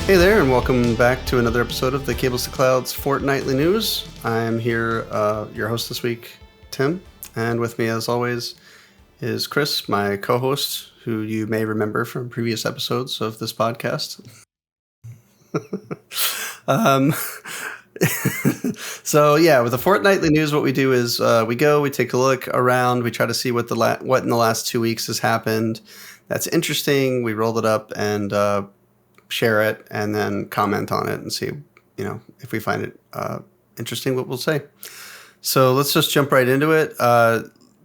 Hey there, and welcome back to another episode of the Cables to Cloud's Fortnightly News. I'm here, your host this week, Tim, and with me, as always, is Chris, my co-host, who you may remember from previous episodes of this podcast. So yeah, with the Fortnightly News, what we do is we take a look around, we try to see what in the last 2 weeks has happened. That's interesting. We roll it up and share it, and then comment on it and see, if we find it interesting, what we'll say. So let's just jump right into it.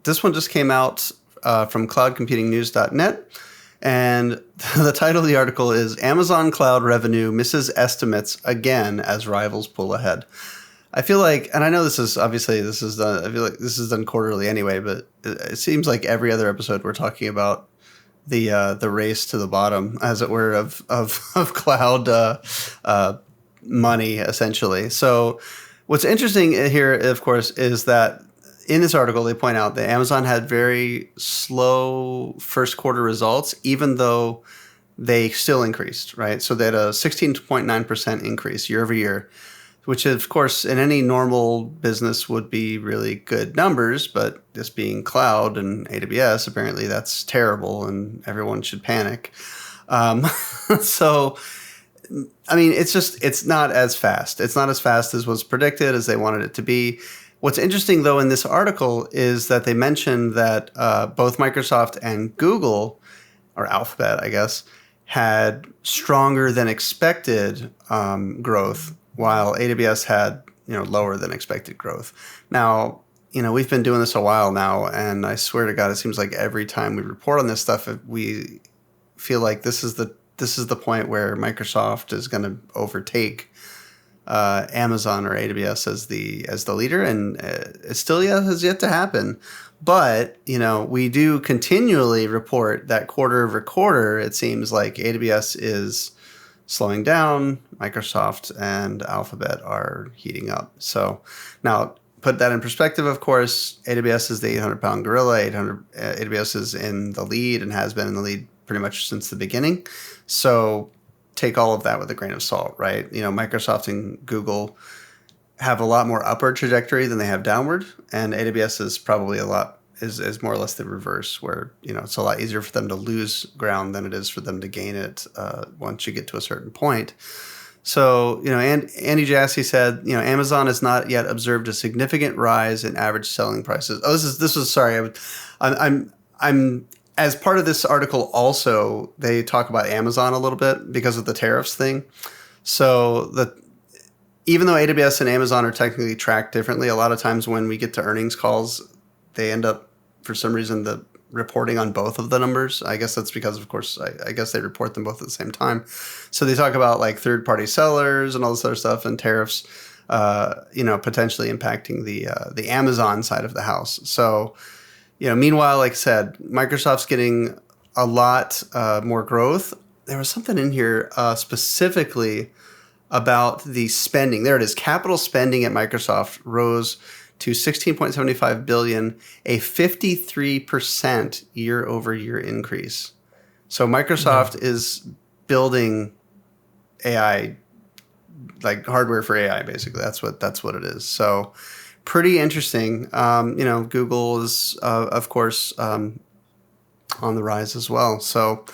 This one just came out from cloudcomputingnews.net, and the title of the article is Amazon Cloud Revenue Misses Estimates Again as Rivals Pull Ahead. I feel like, and I know this is done quarterly anyway, but it seems like every other episode we're talking about the race to the bottom, as it were, of cloud money, essentially. So what's interesting here, of course, is that in this article they point out that Amazon had very slow first quarter results, even though they still increased, right? So they had a 16.9% increase year over year, which of course in any normal business would be really good numbers, but this being cloud and AWS, apparently that's terrible and everyone should panic. So, I mean, it's not as fast. It's not as fast as was predicted, as they wanted it to be. What's interesting, though, in this article is that they mentioned that both Microsoft and Google, or Alphabet, I guess, had stronger than expected growth, while AWS had, lower than expected growth. Now, we've been doing this a while now, and I swear to God, it seems like every time we report on this stuff, we feel like this is the point where Microsoft is going to overtake Amazon or AWS as the leader, and it still has yet to happen. But we do continually report that quarter over quarter, it seems like AWS is slowing down, Microsoft and Alphabet are heating up. So now, put that in perspective, of course, AWS is the 800-pound gorilla. AWS is in the lead and has been in the lead pretty much since the beginning. So take all of that with a grain of salt, right? Microsoft and Google have a lot more upward trajectory than they have downward, and AWS is probably is more or less the reverse, where it's a lot easier for them to lose ground than it is for them to gain it once you get to a certain point. So and Andy Jassy said Amazon has not yet observed a significant rise in average selling prices. Oh, this was sorry. I'm as part of this article also, they talk about Amazon a little bit because of the tariffs thing. So even though AWS and Amazon are technically tracked differently, a lot of times when we get to earnings calls, they end up, for some reason, the reporting on both of the numbers. I guess that's because, of course, I guess they report them both at the same time. So they talk about like third-party sellers and all this other stuff, and tariffs, potentially impacting the Amazon side of the house. So, meanwhile, like I said, Microsoft's getting a lot more growth. There was something in here specifically about the spending. There it is. Capital spending at Microsoft rose to $16.75 billion, a 53% year-over-year increase. So Microsoft is building AI, like hardware for AI, basically. That's what it is. So pretty interesting. Google is, of course, on the rise as well. So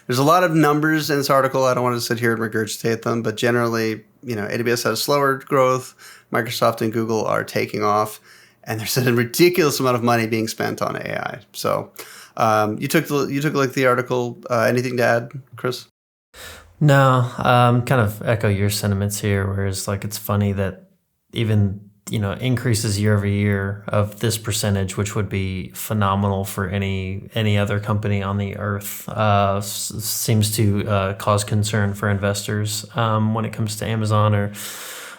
there's a lot of numbers in this article. I don't want to sit here and regurgitate them, but generally, AWS has slower growth. Microsoft and Google are taking off, and there's a ridiculous amount of money being spent on AI. So, you took a look at the article. Anything to add, Chris? No, kind of echo your sentiments here. Whereas, it's funny that even increases year over year of this percentage, which would be phenomenal for any other company on the earth, seems to cause concern for investors when it comes to Amazon or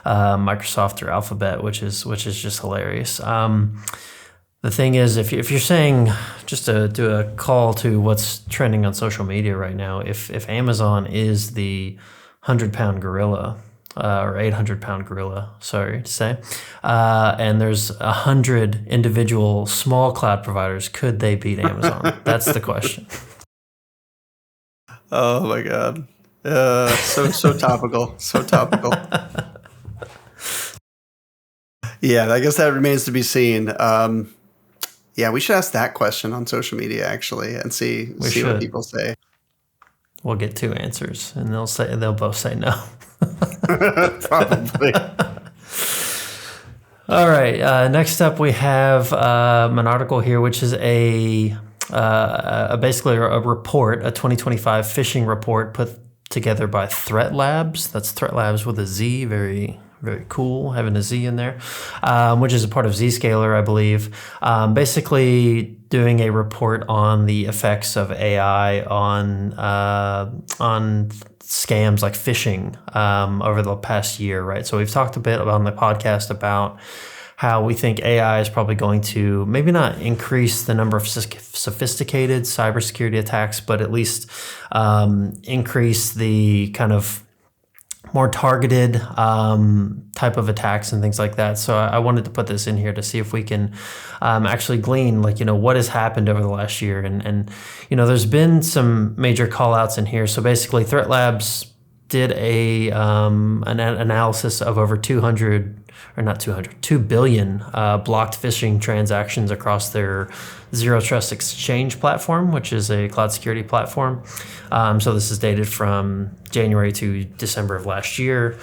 Microsoft or Alphabet, which is just hilarious. The thing is, if you're saying, just to do a call to what's trending on social media right now, if Amazon is the 100-pound gorilla, or 800-pound gorilla, sorry to say, and there's 100 individual small cloud providers, could they beat Amazon? That's the question. Oh my God. So topical, so topical. Yeah, I guess that remains to be seen. Yeah, we should ask that question on social media actually, and see We what should. people say. We'll get two answers, and they'll both say no. Probably. All right. Next up, we have an article here, which is basically a report, a 2025 phishing report put together by Threat Labs. That's Threat Labs with a Z. Very, very cool having a Z in there, which is a part of Zscaler, I believe. Basically, doing a report on the effects of AI on scams like phishing over the past year, right? So we've talked a bit on the podcast about how we think AI is probably going to maybe not increase the number of sophisticated cybersecurity attacks, but at least increase the kind of more targeted type of attacks and things like that. So I wanted to put this in here to see if we can actually glean, like, what has happened over the last year. And there's been some major call outs in here. So basically Threat Labs did an analysis of over 2 billion blocked phishing transactions across their Zero Trust Exchange platform, which is a cloud security platform. So this is dated from January to December of last year.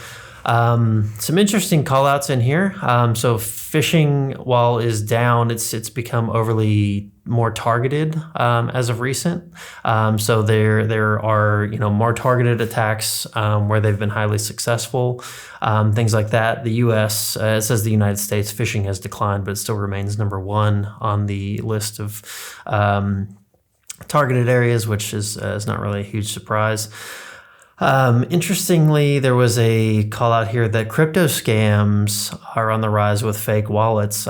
Some interesting call outs in here. So phishing, while is down, it's become overly more targeted as of recent. So there are more targeted attacks where they've been highly successful. Things like that. The U.S. It says the United States phishing has declined, but it still remains number one on the list of targeted areas, which is not really a huge surprise. Interestingly, there was a call out here that crypto scams are on the rise with fake wallets,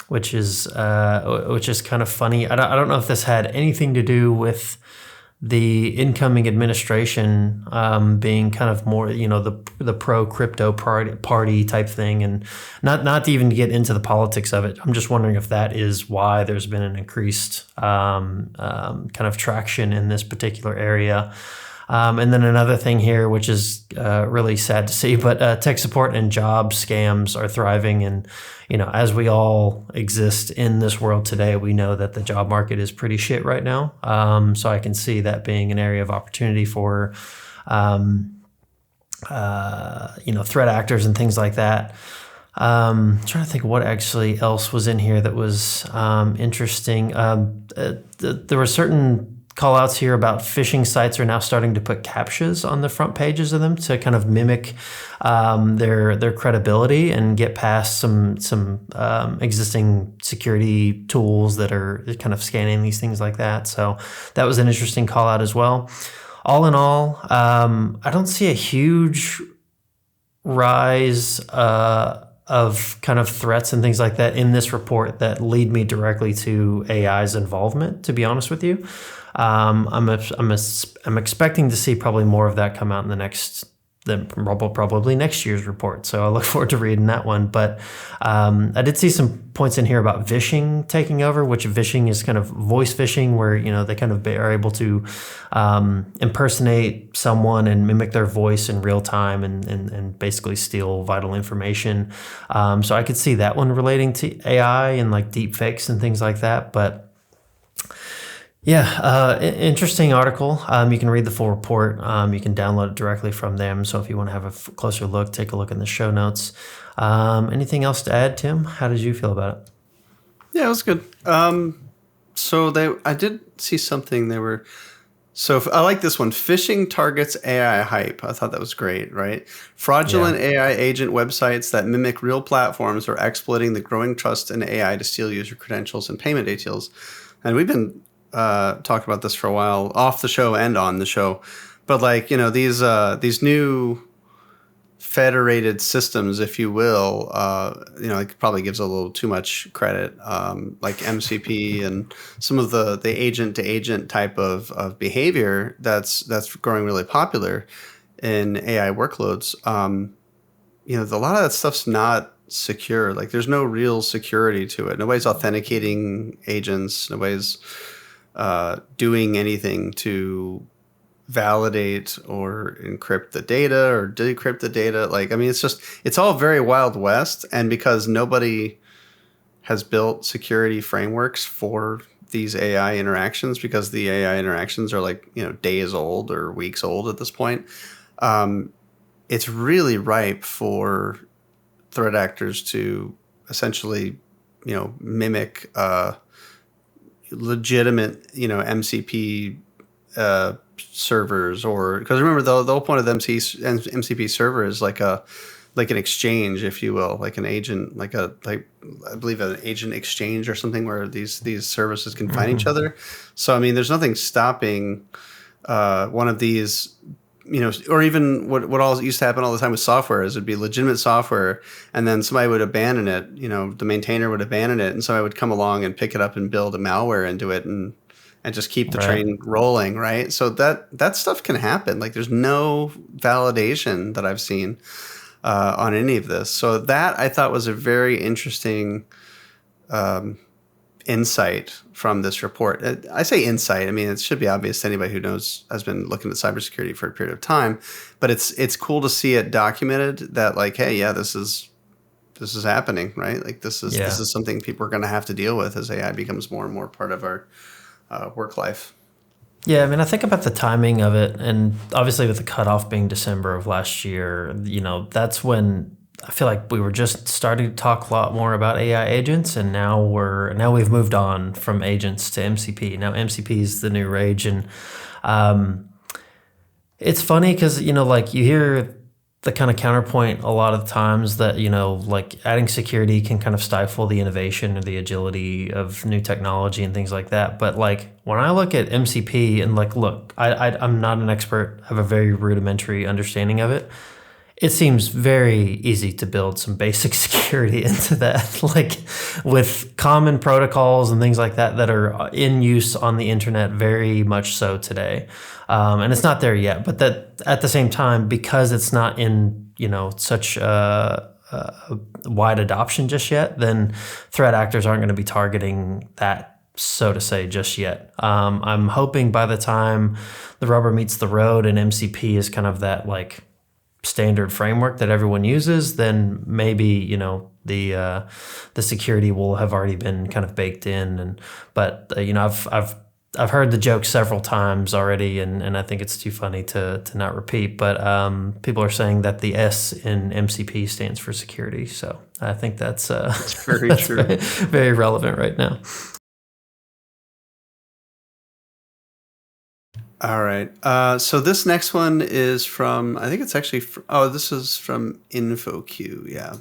which is kind of funny. I don't know if this had anything to do with the incoming administration being kind of more, the pro crypto party type thing, and not to even get into the politics of it. I'm just wondering if that is why there's been an increased kind of traction in this particular area. And then another thing here, which is really sad to see, but tech support and job scams are thriving. And, as we all exist in this world today, we know that the job market is pretty shit right now. So I can see that being an area of opportunity for, threat actors and things like that. Trying to think what actually else was in here that was interesting. There were certain call outs here about phishing sites are now starting to put captchas on the front pages of them to kind of mimic their credibility and get past some existing security tools that are kind of scanning these things like that. So that was an interesting call out as well. All in all, I don't see a huge rise of kind of threats and things like that in this report that lead me directly to AI's involvement, to be honest with you. I'm expecting to see probably more of that come out in probably next year's report. So I look forward to reading that one. But I did see some points in here about vishing taking over, which vishing is kind of voice phishing, where they kind of are able to impersonate someone and mimic their voice in real time and basically steal vital information. So I could see that one relating to AI and like deep fakes and things like that. But yeah, interesting article. You can read the full report. You can download it directly from them. So if you want to have a closer look, take a look in the show notes. Anything else to add, Tim? How did you feel about it? Yeah, it was good. I did see something. I like this one. Phishing targets AI hype. I thought that was great, right? Fraudulent AI agent websites that mimic real platforms are exploiting the growing trust in AI to steal user credentials and payment details. And we've been talked about this for a while, off the show and on the show, but these new federated systems, if you will, it probably gives a little too much credit, like MCP and some of the agent to agent type of behavior that's growing really popular in AI workloads. A lot of that stuff's not secure. Like there's no real security to it. Nobody's authenticating agents. Nobody's doing anything to validate or encrypt the data or decrypt the data. Like, I mean, it's all very Wild West. And because nobody has built security frameworks for these AI interactions, because the AI interactions are like, days old or weeks old at this point, it's really ripe for threat actors to essentially, mimic legitimate, MCP servers, or because remember the whole point of the MCP server is like an exchange, if you will, like an agent, like I believe an agent exchange or something where these services can find each other. So I mean, there's nothing stopping one of these, or even what all used to happen all the time with software is it'd be legitimate software, and then somebody would abandon it. The maintainer would abandon it, and somebody would come along and pick it up and build a malware into it, and just keep the Right. train rolling, right? So that stuff can happen. Like, there's no validation that I've seen on any of this. So that I thought was a very interesting insight from this report. I say insight. I mean, it should be obvious to anybody who has been looking at cybersecurity for a period of time. But it's cool to see it documented that, like, hey, yeah, this is happening, right? Like, this Yeah. is something people are going to have to deal with as AI becomes more and more part of our work life. Yeah, I mean, I think about the timing of it, and obviously with the cutoff being December of last year, that's when I feel like we were just starting to talk a lot more about AI agents, and now we've moved on from agents to MCP. Now MCP is the new rage, and um, it's funny because like you hear the kind of counterpoint a lot of times that like adding security can kind of stifle the innovation or the agility of new technology and things like that. But like when I look at MCP and like, look, I'm not an expert, I have a very rudimentary understanding of it. It seems very easy to build some basic security into that, like with common protocols and things like that are in use on the internet very much so today. And it's not there yet, but that at the same time, because it's not in such wide adoption just yet, then threat actors aren't going to be targeting that, so to say, just yet. I'm hoping by the time the rubber meets the road and MCP is kind of that like standard framework that everyone uses, then maybe the security will have already been kind of baked in. But I've heard the joke several times already, and I think it's too funny to not repeat. But people are saying that the S in MCP stands for security, so I think that's It's very that's true. very relevant right now. All right. So this next one is from, I think it's actually, this is from InfoQ. Yeah.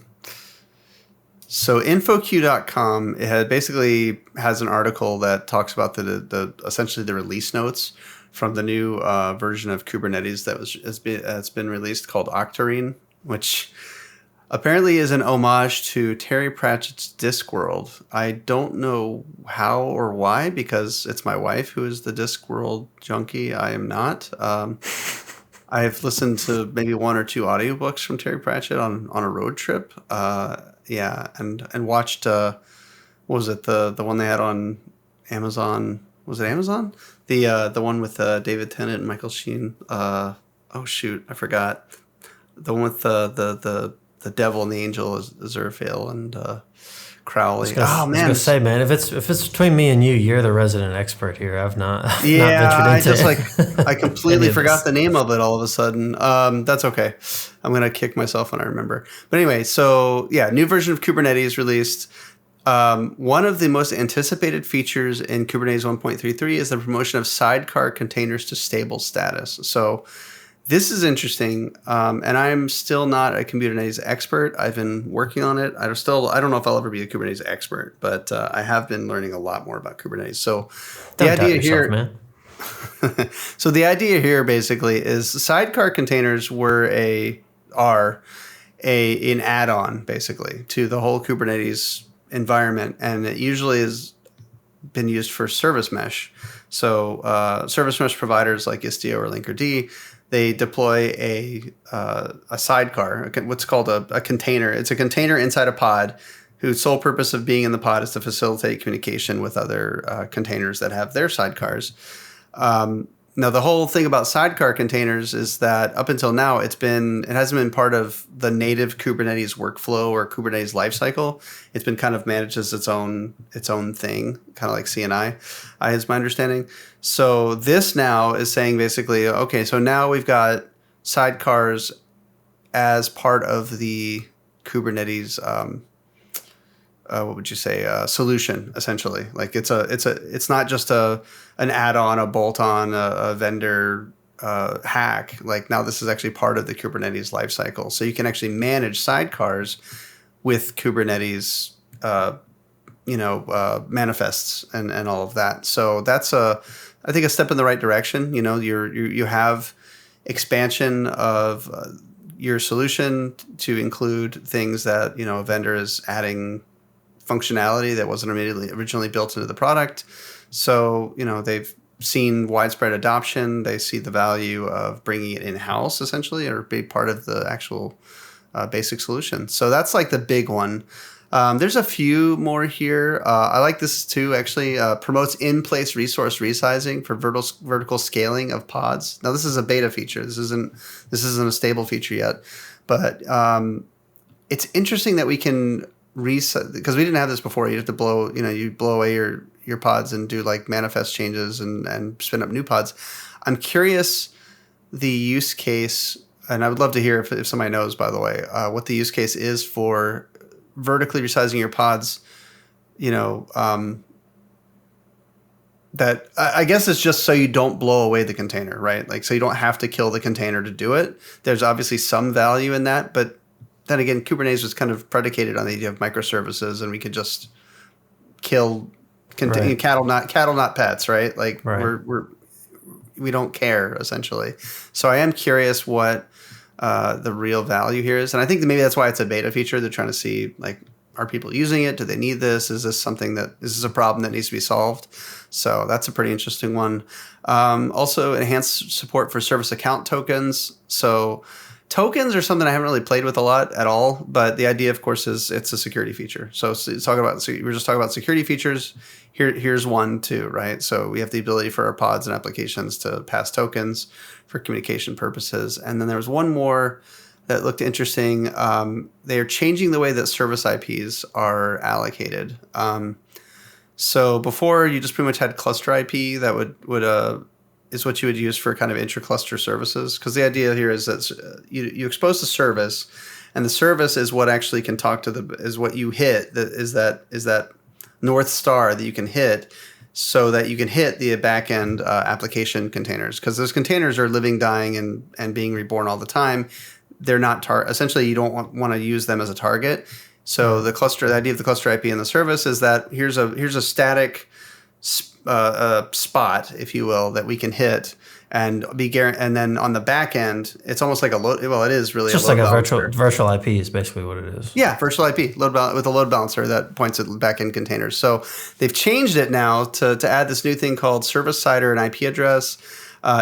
So InfoQ.com, basically has an article that talks about the essentially the release notes from the new version of Kubernetes that's been released called Octarine, which apparently is an homage to Terry Pratchett's Discworld. I don't know how or why, because it's my wife who is the Discworld junkie. I am not. I've listened to maybe one or two audiobooks from Terry Pratchett on a road trip. Yeah, and watched what was it, the one they had on Amazon? Was it Amazon? The one with David Tennant and Michael Sheen. Oh shoot, I forgot. The one with the devil and the angel is Aziraphale and Crowley. Oh I was man, gonna say, man, if it's between me and you, you're the resident expert here. I've not I've not yeah, ventured I just I into any completely of forgot this. the name of it all of a sudden. That's okay. I'm gonna kick myself when I remember. But anyway, so yeah, new version of Kubernetes released. One of the most anticipated features in Kubernetes 1.33 is the promotion of sidecar containers to stable status. So this is interesting, and I'm still not a Kubernetes expert. I've been working on it. I don't know if I'll ever be a Kubernetes expert, but I have been learning a lot more about Kubernetes. So the Don't doubt idea yourself, here, man. so the idea here basically is sidecar containers are an add-on basically to the whole Kubernetes environment, and it usually has been used for service mesh. So service mesh providers like Istio or Linkerd, they deploy a sidecar, what's called a container. It's a container inside a pod whose sole purpose of being in the pod is to facilitate communication with other containers that have their sidecars. Now, the whole thing about sidecar containers is that up until now, it hasn't been part of the native Kubernetes workflow or Kubernetes lifecycle. It's been kind of managed as its own thing, kind of like CNI, is my understanding. So this now is saying basically, okay, so now we've got sidecars as part of the Kubernetes. What would you say, solution, essentially. Like it's not just an add-on, a bolt-on, a vendor hack. Like now this is actually part of the Kubernetes lifecycle. So you can actually manage sidecars with Kubernetes, manifests and all of that. So that's I think a step in the right direction. You have expansion of your solution to include things that, a vendor is adding functionality that wasn't originally built into the product. So, they've seen widespread adoption. They see the value of bringing it in-house, essentially, or be part of the actual basic solution. So that's like the big one. There's a few more here. I like this too, actually. Promotes in-place resource resizing for vertical scaling of pods. Now, this is a beta feature. This isn't a stable feature yet. But it's interesting that we can reset, because we didn't have this before. You have to you blow away your pods and do like manifest changes and spin up new pods. I'm curious the use case, and I would love to hear if somebody knows, by the way, what the use case is for vertically resizing your pods. That I guess it's just so you don't blow away the container, right? Like, so you don't have to kill the container to do it. There's obviously some value in that, but then again, Kubernetes was kind of predicated on the idea of microservices, and we could just kill Right. cattle, not pets, right? Like Right. we don't care, essentially. So I am curious what the real value here is, and I think that maybe that's why it's a beta feature. They're trying to see, like, are people using it? Do they need this? Is this a problem that needs to be solved? So that's a pretty interesting one. Also, enhanced support for service account tokens. So tokens are something I haven't really played with a lot at all, but the idea, of course, is it's a security feature. So we're just talking about security features. Here's one too, right? So we have the ability for our pods and applications to pass tokens for communication purposes. And then there was one more that looked interesting. They are changing the way that service IPs are allocated. So before, you just pretty much had cluster IP that would is what you would use for kind of intra-cluster services. Because the idea here is that you expose the service, and the service is what actually can talk to is what you hit. Is that North Star that you can hit, so that you can hit the back-end application containers. Because those containers are living, dying, and being reborn all the time. They're not essentially, you don't want to use them as a target. So the idea of the cluster IP and the service is that here's a static spot, if you will, that we can hit and and then on the back end, it's almost like it is really It's just a load like a balancer. virtual IP is basically what it is. Yeah, virtual IP with a load balancer that points at back-end containers. So they've changed it now to add this new thing called service sider and IP address.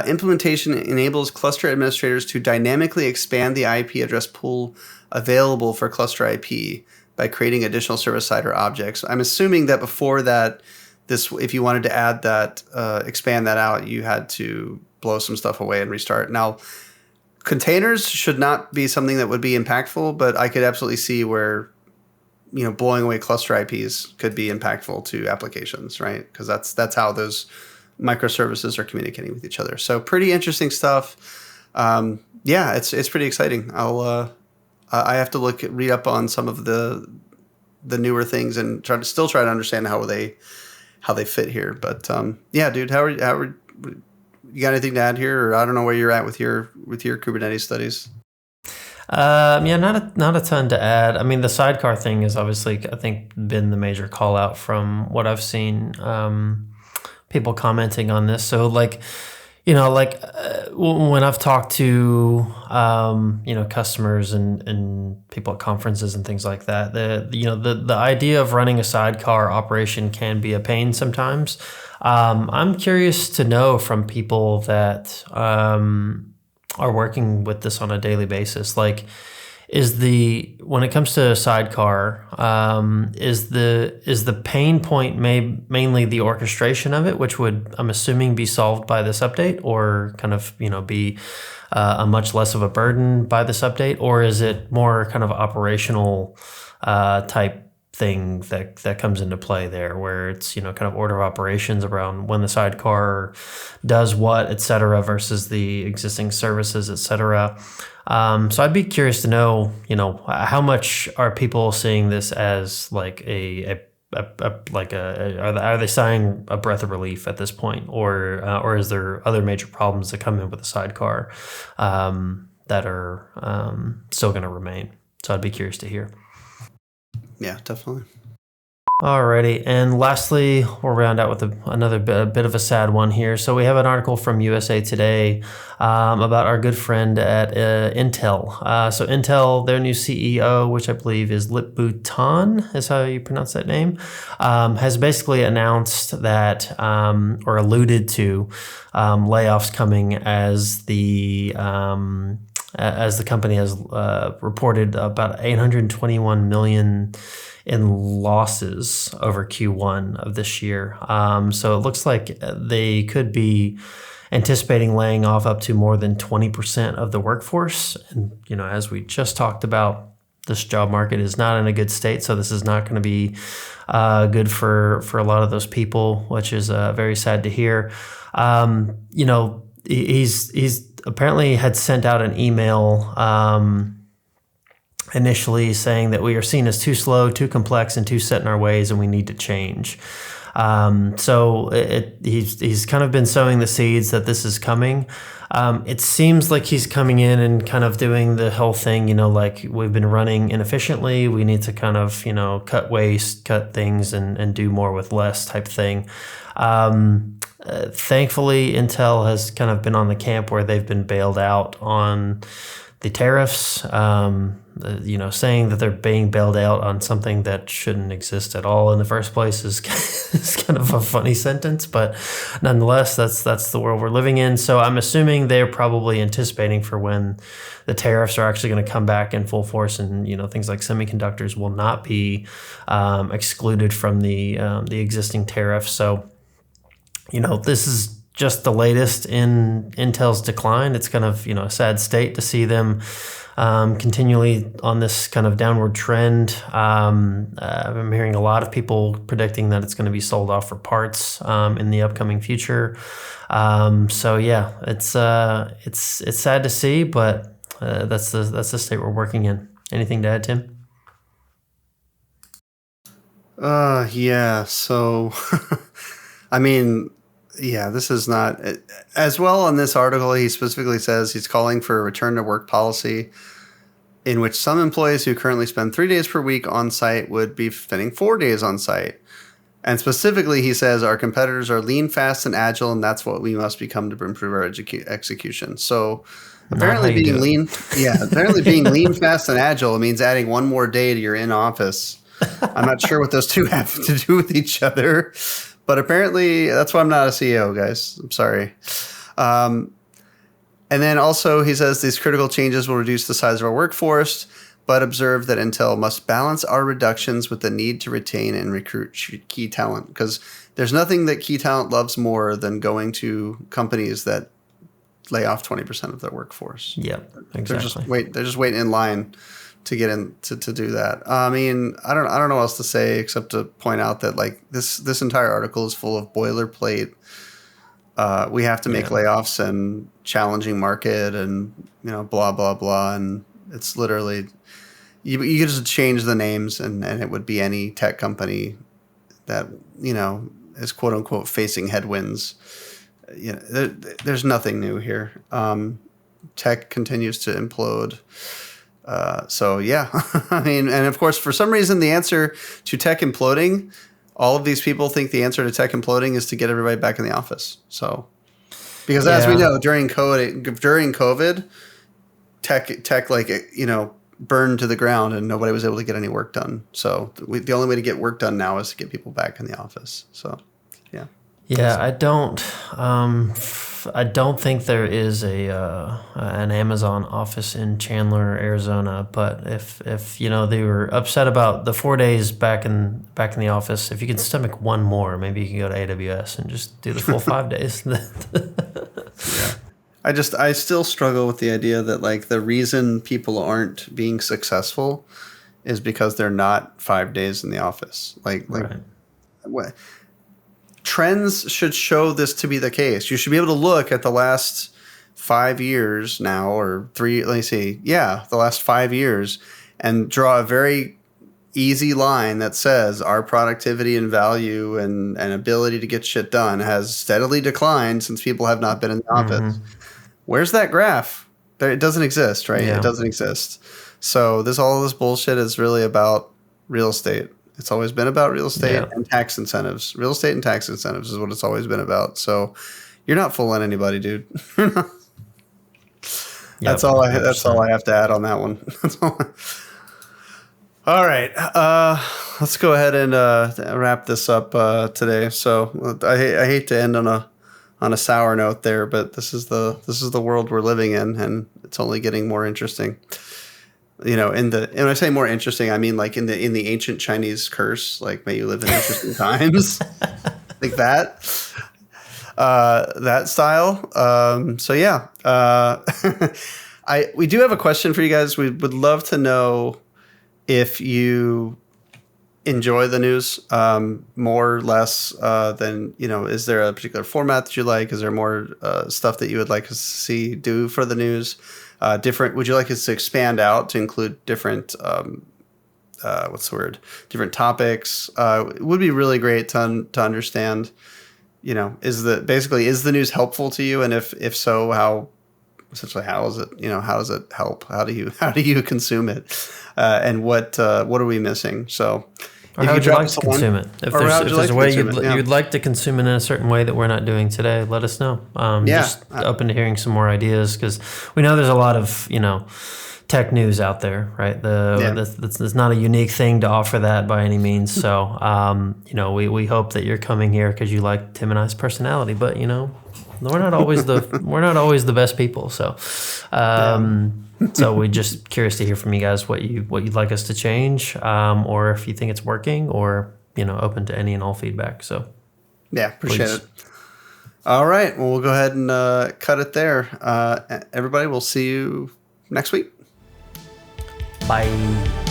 Implementation enables cluster administrators to dynamically expand the IP address pool available for cluster IP by creating additional service sider objects. I'm assuming that before that, if you wanted to add that, expand that out, you had to blow some stuff away and restart. Now, containers should not be something that would be impactful, but I could absolutely see where, blowing away cluster IPs could be impactful to applications, right? Because that's how those microservices are communicating with each other. So pretty interesting stuff. Yeah, it's pretty exciting. I have to read up on some of the newer things and try to understand how they fit here. But yeah, dude, how are you got anything to add here, or I don't know where you're at with your Kubernetes studies? Yeah, not a ton to add. I mean, the sidecar thing is obviously, I think, been the major call out from what I've seen. People commenting on this. So like, when I've talked to customers and people at conferences and things like that, the idea of running a sidecar operation can be a pain sometimes. I'm curious to know from people that are working with this on a daily basis, like, when it comes to sidecar, is the pain point mainly the orchestration of it, which would, I'm assuming, be solved by this update, or kind of be a much less of a burden by this update, or is it more kind of operational type thing that comes into play there, where it's kind of order of operations around when the sidecar does what, et cetera, versus the existing services, et cetera. So I'd be curious to know, how much are people seeing this as like are they sighing a breath of relief at this point, or is there other major problems that come in with the sidecar that are still going to remain? So I'd be curious to hear. Yeah, definitely. Alrighty, and lastly, we'll round out with another bit of a sad one here. So we have an article from USA Today about our good friend at Intel. So Intel, their new CEO, which I believe is Lip Bhutan, is how you pronounce that name, has basically announced that, or alluded to, layoffs coming as the company has reported about 821 million in losses over Q1 of this year. So it looks like they could be anticipating laying off up to more than 20% of the workforce. And, as we just talked about, this job market is not in a good state. So this is not going to be good for a lot of those people, which is very sad to hear. He's apparently had sent out an email initially saying that we are seen as too slow, too complex, and too set in our ways, and we need to change. So he's kind of been sowing the seeds that this is coming. It seems like he's coming in and kind of doing the whole thing, like we've been running inefficiently. We need to kind of, cut waste, cut things, and do more with less type thing. Thankfully, Intel has kind of been on the camp where they've been bailed out on the tariffs, saying that they're being bailed out on something that shouldn't exist at all in the first place is kind of a funny sentence, but nonetheless, that's the world we're living in. So I'm assuming they're probably anticipating for when the tariffs are actually going to come back in full force, and things like semiconductors will not be excluded from the existing tariffs. So this is just the latest in Intel's decline. It's kind of a sad state to see them continually on this kind of downward trend. I'm hearing a lot of people predicting that it's going to be sold off for parts in the upcoming future. So yeah, it's sad to see, but that's the state we're working in. Anything to add, Tim? Yeah. So, I mean, yeah, this is not as well. In this article, he specifically says he's calling for a return to work policy in which some employees who currently spend 3 days per week on site would be spending 4 days on site. And specifically, he says our competitors are lean, fast, and agile, and that's what we must become to improve our execution. So apparently being lean, apparently being lean, fast, and agile means adding one more day to your in-office. I'm not sure what those two have to do with each other. But apparently, that's why I'm not a CEO, guys. I'm sorry. And then also, he says these critical changes will reduce the size of our workforce, but observe that Intel must balance our reductions with the need to retain and recruit key talent. Because there's nothing that key talent loves more than going to companies that lay off 20% of their workforce. Yeah, exactly. They're just waiting in line to get in to do that. I mean, I don't know what else to say except to point out that like this entire article is full of boilerplate. We have to make layoffs and challenging market and blah blah blah, and it's literally you could just change the names and it would be any tech company that is quote unquote facing headwinds. There's nothing new here. Tech continues to implode. So yeah, I mean, and of course, for some reason, the answer to tech imploding, all of these people think the answer to tech imploding is to get everybody back in the office. So, because as we know, during COVID, tech like burned to the ground and nobody was able to get any work done. So the only way to get work done now is to get people back in the office. So, yeah. Yeah, I don't I don't think there is an Amazon office in Chandler, Arizona. But if they were upset about the 4 days back in the office, if you can stomach one more, maybe you can go to AWS and just do the full 5 days. Yeah. I still struggle with the idea that like the reason people aren't being successful is because they're not 5 days in the office. Right. What trends should show this to be the case. You should be able to look at the last 5 years now or three, let me see. Yeah, the last 5 years and draw a very easy line that says our productivity and value and ability to get shit done has steadily declined since people have not been in the office. Where's that graph? There, it doesn't exist, right? It Yeah. doesn't exist. So all this bullshit is really about real estate. It's always been about real estate Yeah. and tax incentives. Real estate and tax incentives is what it's always been about. So you're not fooling anybody, dude. Yep. That's all 100%. I have to add on that one. All right. Let's go ahead and wrap this up today. So I hate to end on a sour note there, but this is the world we're living in, and it's only getting more interesting. And when I say more interesting, I mean like in the ancient Chinese curse, like may you live in interesting times, like that style. So yeah, we do have a question for you guys. We would love to know if you enjoy the news more or less than is there a particular format that you like? Is there more stuff that you would like us to see do for the news? Would you like us to expand out to include different different topics? It would be really great to understand, is the news helpful to you, and if so, how is it, how does it help? How do you consume it? And what are we missing? So Or if how you would you drop like us to a one, consume it? If or how would you like there's a to way consume it? Yeah. you'd like to consume it in a certain way that we're not doing today, let us know. Yeah. Just open to hearing some more ideas, because we know there's a lot of tech news out there, right? That's not a unique thing to offer that by any means. So we hope that you're coming here because you like Tim and I's personality, but we're not always the best people. So. So we're just curious to hear from you guys what you'd like us to change, or if you think it's working, or open to any and all feedback. So Yeah, appreciate please. it. All right. Well, we'll go ahead and cut it there. Everybody, we'll see you next week. Bye.